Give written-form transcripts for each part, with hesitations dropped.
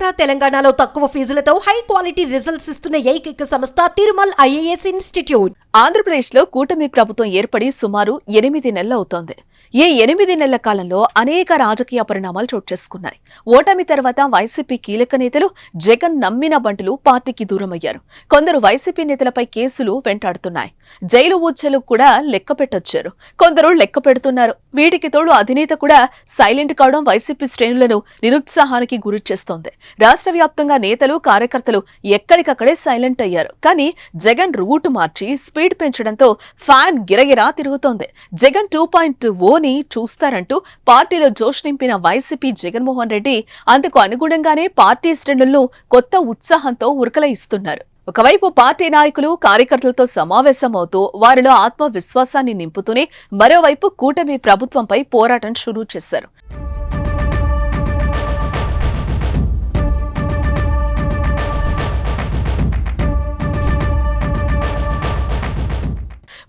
ఆంధ్ర తెలంగాణలో తక్కువ ఫీజులతో high quality results ఇస్తున్న ఏకైక సంస్థ తిరుమల్ ఐఏఎస్ ఇన్స్టిట్యూట్. ఆంధ్రప్రదేశ్లో కూటమి ప్రభుత్వం ఏర్పడి సుమారు 8 నెలలు అవుతోంది. ఈ 8 నెలల కాలంలో అనేక రాజకీయ పరిణామాలు చోటు చేసుకున్నాయి. ఓటమి తర్వాత వైసీపీ కీలక నేతలు జగన్ నమ్మిన బంటులు పార్టీకి దూరమయ్యారు. కొందరు వైసీపీ నేతలపై కేసులు వెంటాడుతున్నాయి. జైలు ఊచలు కూడా లెక్క పెట్టొచ్చారు. కొందరు లెక్క పెడుతున్నారు. వీటికి తోడు అధినేత కూడా సైలెంట్ కావడం వైసీపీ శ్రేణులను నిరుత్సాహానికి గురి చేస్తోంది. రాష్ట్ర వ్యాప్తంగా నేతలు కార్యకర్తలు ఎక్కడికక్కడే సైలెంట్ అయ్యారు. కానీ జగన్ రూట్ మార్చి స్పీడ్ పెంచడంతో ఫ్యాన్ గిరగిరా తిరుగుతోంది. జగన్ 2.0ని చూస్తారంటూ పార్టీలో జోష్ నింపిన వైసీపీ జగన్మోహన్ రెడ్డి అందుకు అనుగుణంగానే పార్టీ శ్రేణులను కొత్త ఉత్సాహంతో ఉరకలయిస్తున్నారు. ఒకవైపు పార్టీ నాయకులు కార్యకర్తలతో సమావేశమవుతూ వారిలో ఆత్మవిశ్వాసాన్ని నింపుతూనే మరోవైపు కూటమి ప్రభుత్వంపై పోరాటం షురూ చేశారు.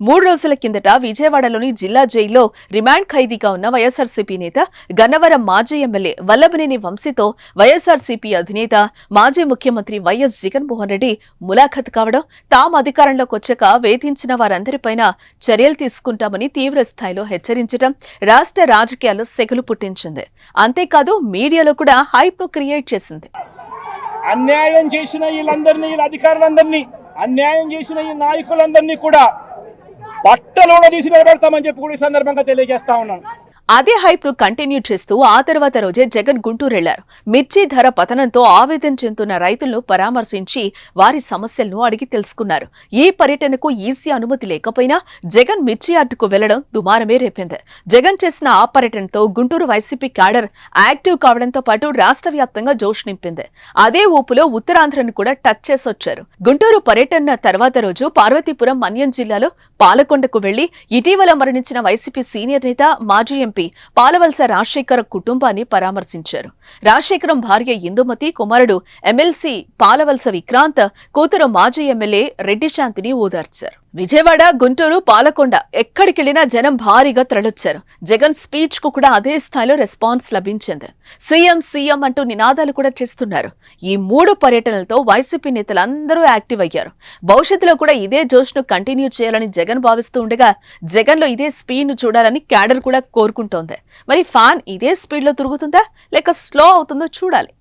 3 రోజుల కిందట విజయవాడలోని జిల్లా జైల్లో రిమాండ్ ఖైదీగా ఉన్న వైఎస్ఆర్సీపీ నేత గన్నవరం మాజీ ఎమ్మెల్యే వల్లభనేని వంశీతో వైఎస్ఆర్సీపీ అధినేత మాజీ ముఖ్యమంత్రి వైఎస్ జగన్మోహన్ రెడ్డి ములాఖత్ కావడం, తాము అధికారంలోకి వచ్చాక వేధించిన వారందరిపైన చర్యలు తీసుకుంటామని తీవ్ర స్థాయిలో హెచ్చరించడం రాష్ట్ర రాజకీయాల్లో సెగలు పుట్టించింది. అంతేకాదు మీడియాలో కూడా హైప్ ను క్రియేట్ చేసింది. అన్యాయం చేసిన వీళ్ళందరినీ, అధికారులందరినీ, అన్యాయం చేసిన ఈ నాయకులందరినీ కూడా బట్టలోడ తీసి నిలబెడతామని చెప్పి కూడా ఈ సందర్భంగా తెలియజేస్తా ఉన్నాను. అదే హైప్ ను కంటిన్యూ చేస్తూ ఆ తర్వాత రోజే జగన్ గుంటూరు వెళ్లారు. మిర్చి ధర పతనంతో ఆవేదన చెందుతున్న రైతులను పరామర్శించి వారి సమస్యలను అడిగి తెలుసుకున్నారు. ఈ పర్యటనకు ఈసీ అనుమతి లేకపోయినా జగన్ మిర్చి యార్డుకు వెళ్లడం దుమారమే రేపింది. జగన్ చేసిన ఆ పర్యటనతో గుంటూరు వైసీపీ క్యాడర్ యాక్టివ్ కావడంతో పాటు రాష్ట్ర వ్యాప్తంగా జోష్ నింపింది. అదే ఊపులో ఉత్తరాంధ్రను కూడా టచ్ చేసొచ్చారు. గుంటూరు పర్యటన తర్వాత రోజు పార్వతీపురం మన్యం జిల్లాలో పాలకొండకు వెళ్లి ఇటీవల మరణించిన వైసీపీ సీనియర్ నేత మాజీ ఎంపీ పాలవలస రాజశేఖర కుటుంబాన్ని పరామర్శించారు. రాజశేఖరం భార్య ఇందుమతి, కుమారుడు ఎమ్మెల్సీ పాలవలస విక్రాంత్, కూతురు మాజీ ఎమ్మెల్యే రెడ్డి శాంతిని ఓదార్చారు. విజయవాడ, గుంటూరు, పాలకొండ ఎక్కడికెళ్లినా జనం భారీగా తరలొచ్చారు. జగన్ స్పీచ్ కు కూడా అదే స్థాయిలో రెస్పాన్స్ లభించింది. సీఎం సీఎం అంటూ నినాదాలు కూడా చేస్తున్నారు. ఈ 3 పర్యటనలతో వైసీపీ నేతలందరూ యాక్టివ్ అయ్యారు. భవిష్యత్తులో కూడా ఇదే జోష్ ను కంటిన్యూ చేయాలని జగన్ భావిస్తూ ఉండగా జగన్ లో ఇదే స్పీడ్ ను చూడాలని క్యాడర్ కూడా కోరుకుంటోంది. మరి ఫ్యాన్ ఇదే స్పీడ్ లో తిరుగుతుందా లేక స్లో అవుతుందో చూడాలి.